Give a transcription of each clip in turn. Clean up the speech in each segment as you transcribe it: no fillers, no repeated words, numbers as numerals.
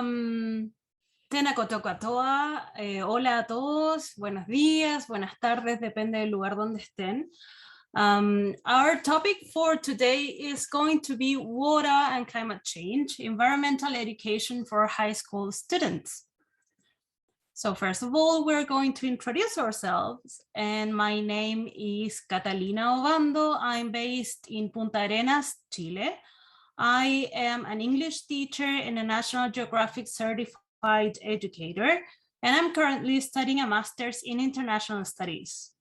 Tena kotokatoa, hola a todos, buenos días, buenas tardes, depende del lugar donde estén. Our topic for today is going to be water and climate change, environmental education for high school students. So first of all, we're going to introduce ourselves, and my name is Catalina Obando. I'm based in Punta Arenas, Chile. I am an English teacher and a National Geographic certified educator, and I'm currently studying a master's in international studies.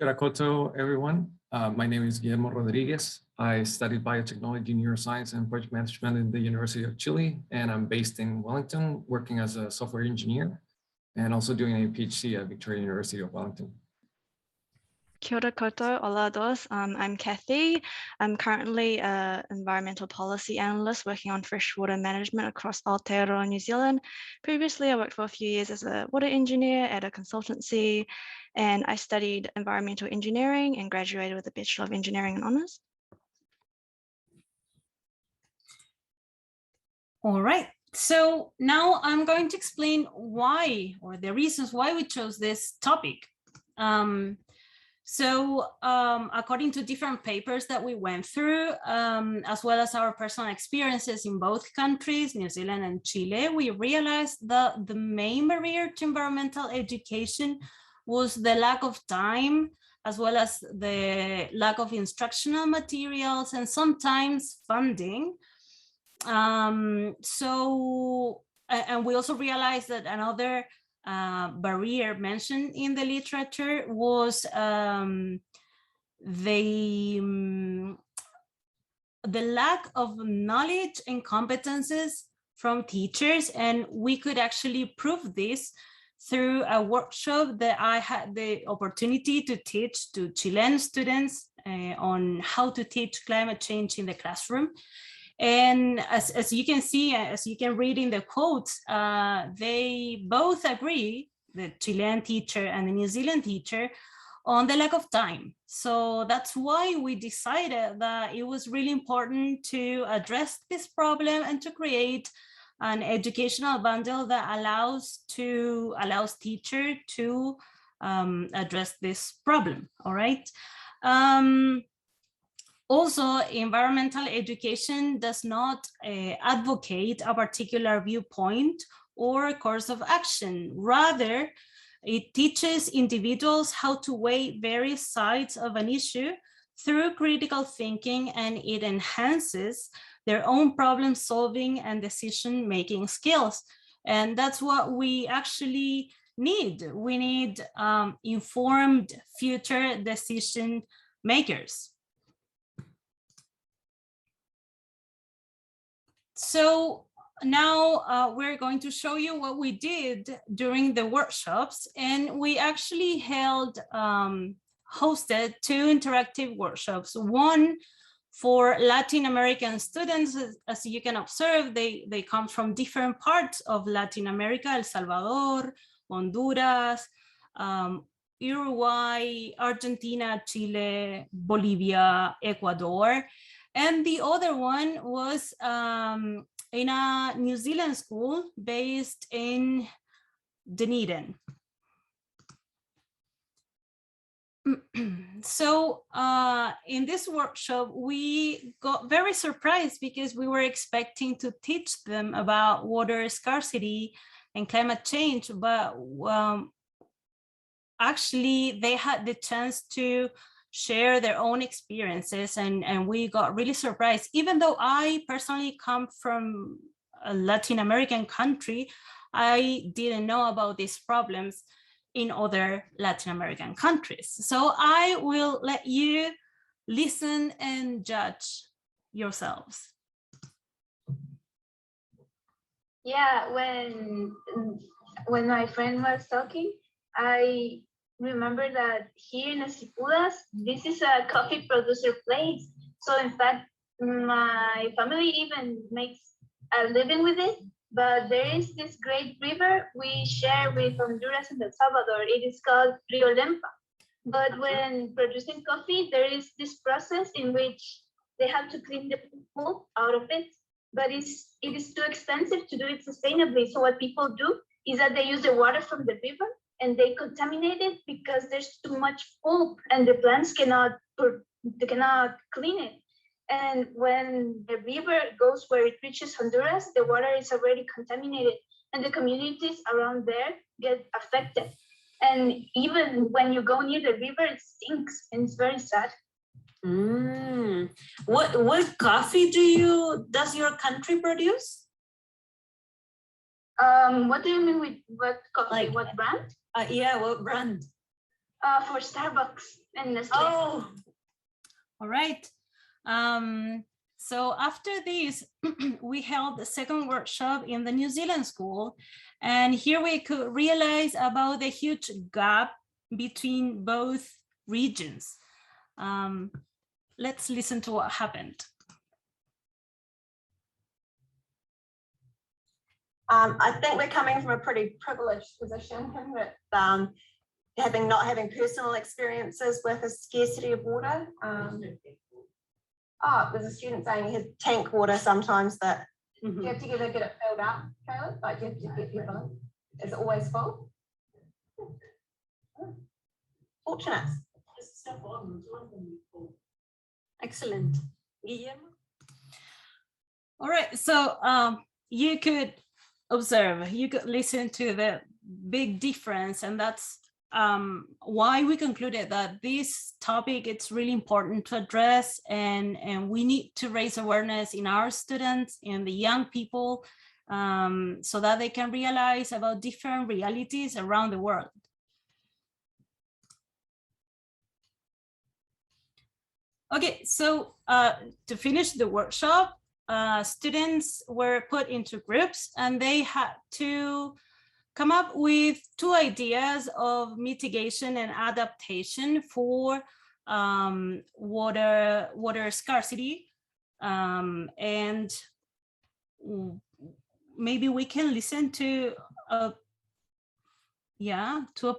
Karakoto, everyone. My name is Guillermo Rodriguez. I studied biotechnology, neuroscience, and project management in the University of Chile, and I'm based in Wellington, working as a software engineer, and also doing a PhD at Victoria University of Wellington. Kia ora koutou, hola a todos. I'm Kathy. I'm currently an environmental policy analyst working on freshwater management across Aotearoa, New Zealand. Previously, I worked for a few years as a water engineer at a consultancy, and I studied environmental engineering and graduated with a Bachelor of Engineering and Honours. All right, so now I'm going to explain why, or the reasons why we chose this topic. According to different papers that we went through, as well as our personal experiences in both countries, New Zealand and Chile, we realized that the main barrier to environmental education was the lack of time, as well as the lack of instructional materials and sometimes funding. And we also realized that another barrier mentioned in the literature was the lack of knowledge and competences from teachers, and we could actually prove this through a workshop that I had the opportunity to teach to Chilean students on how to teach climate change in the classroom. And as you can see, as you can read in the quotes, they both agree, the Chilean teacher and the New Zealand teacher, on the lack of time. So that's why we decided that it was really important to address this problem and to create an educational bundle that allows teacher to address this problem. All right. Also, environmental education does not advocate a particular viewpoint or course of action. Rather, it teaches individuals how to weigh various sides of an issue through critical thinking, and it enhances their own problem solving and decision-making skills. And that's what we actually need. We need informed future decision makers. So now we're going to show you what we did during the workshops, and we actually hosted two interactive workshops. One for Latin American students. As you can observe, they come from different parts of Latin America: El Salvador, Honduras, Uruguay, Argentina, Chile, Bolivia, Ecuador. And the other one was in a New Zealand school based in Dunedin. So in this workshop, we got very surprised because we were expecting to teach them about water scarcity and climate change, but actually they had the chance to share their own experiences, and we got really surprised. Even though I personally come from a Latin American country, I didn't know about these problems in other Latin American countries. So I will let you listen and judge yourselves. Yeah, when my friend was talking, I remember that here in Esipulas, this is a coffee producer place. So in fact, my family even makes a living with it. But there is this great river we share with Honduras and El Salvador. It is called Rio Lempa. But when producing coffee, there is this process in which they have to clean the pulp out of it. but it is too expensive to do it sustainably. So what people do is that they use the water from the river and they contaminate it because there's too much pulp and the plants cannot clean it. And when the river goes where it reaches Honduras, the water is already contaminated and the communities around there get affected. And even when you go near the river, it stinks and it's very sad. What coffee does your country produce? What do you mean with what coffee? Like, what brand? Yeah, what brand? For Starbucks and Nestle. Oh, all right. So after this, we held the second workshop in the New Zealand school. And here we could realize about the huge gap between both regions. Let's listen to what happened. I think we're coming from a pretty privileged position with not having personal experiences with a scarcity of water. There's a student saying his tank water sometimes that you have to get it filled up, Caleb, like you have to get your phone. Is it always full? Fortunate. Excellent. Guillermo? All right, so you could observe, you could listen to the big difference, and that's why we concluded that this topic it's really important to address, and we need to raise awareness in our students and the young people so that they can realize about different realities around the world. Okay, so to finish the workshop, students were put into groups and they had to come up with 2 ideas of mitigation and adaptation for water scarcity. And maybe we can listen to a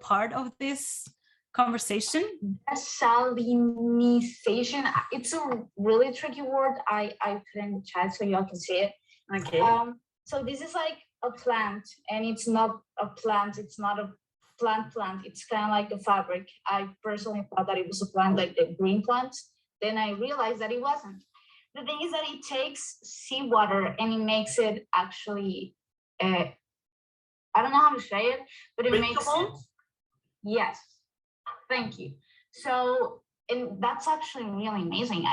part of this conversation. Salinization, it's a really tricky word. I couldn't chat so y'all can see it. Okay. So this is like a plant, and it's not a plant, it's not a plant, it's kind of like a fabric. I personally thought that it was a plant, like the green plant. Then I realized that it wasn't. The thing is that it takes seawater and it makes it actually, I don't know how to say it, but it makes it, yes, thank you. So, and that's actually really amazing.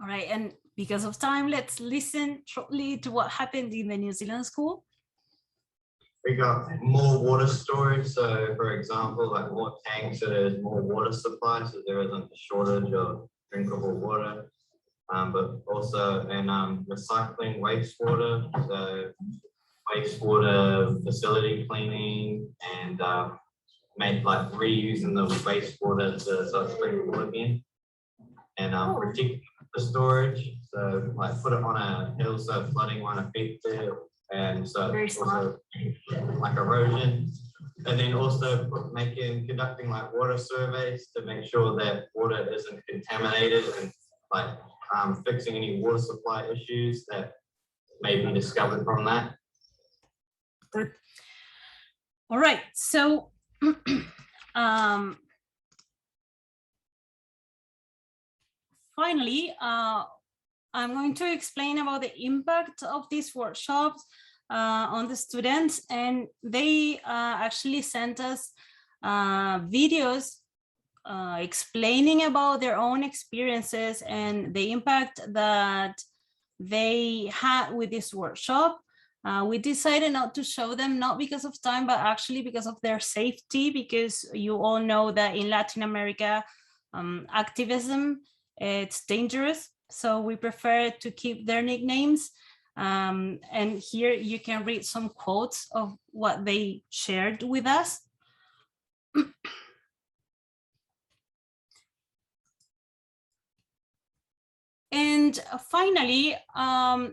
All right, and because of time, let's listen shortly to what happened in the New Zealand school. We got more water storage. So for example, like more tanks, so there's more water supply, so there isn't a shortage of drinkable water. But also in recycling wastewater, so wastewater facility cleaning and reusing the wastewater so it's drinkable again. And protect the storage, so like put it on a hill so flooding won't affect it, and so it's also like erosion. And then also conducting like water surveys to make sure that water isn't contaminated, and like fixing any water supply issues that may be discovered from that. All right, so finally, I'm going to explain about the impact of these workshops on the students, and they actually sent us videos explaining about their own experiences and the impact that they had with this workshop. We decided not to show them, not because of time, but actually because of their safety, because you all know that in Latin America, activism, it's dangerous. So we prefer to keep their nicknames. And here you can read some quotes of what they shared with us. And finally,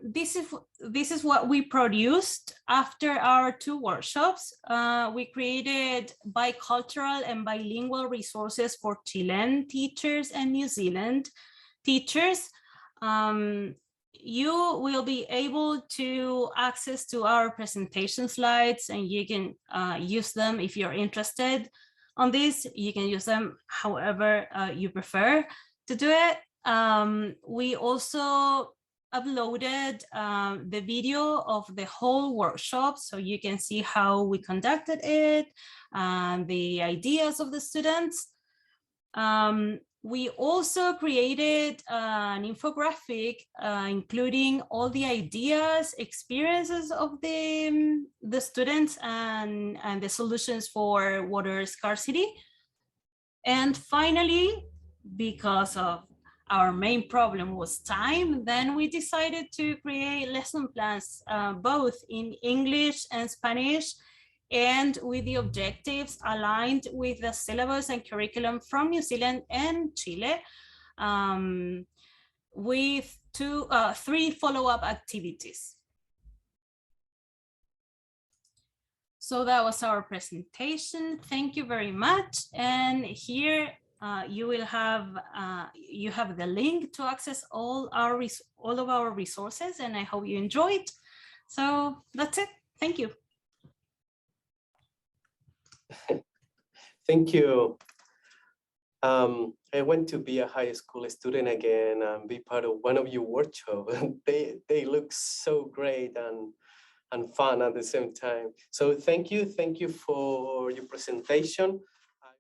this is what we produced after our 2 workshops. We created bicultural and bilingual resources for Chilean teachers and New Zealand teachers. you will be able to access to our presentation slides, and you can use them if you're interested on this. You can use them however you prefer to do it. We also uploaded the video of the whole workshop, so you can see how we conducted it and the ideas of the students. We also created an infographic including all the ideas, experiences of the students and the solutions for water scarcity. And finally, because of our main problem was time, then we decided to create lesson plans both in English and Spanish, and with the objectives aligned with the syllabus and curriculum from New Zealand and Chile, with three follow-up activities. So that was our presentation. Thank you very much. And here you will have the link to access all of our resources, and I hope you enjoyed. So that's it. Thank you. Thank you. I want to be a high school student again and be part of one of your workshops. They look so great and fun at the same time. So thank you for your presentation.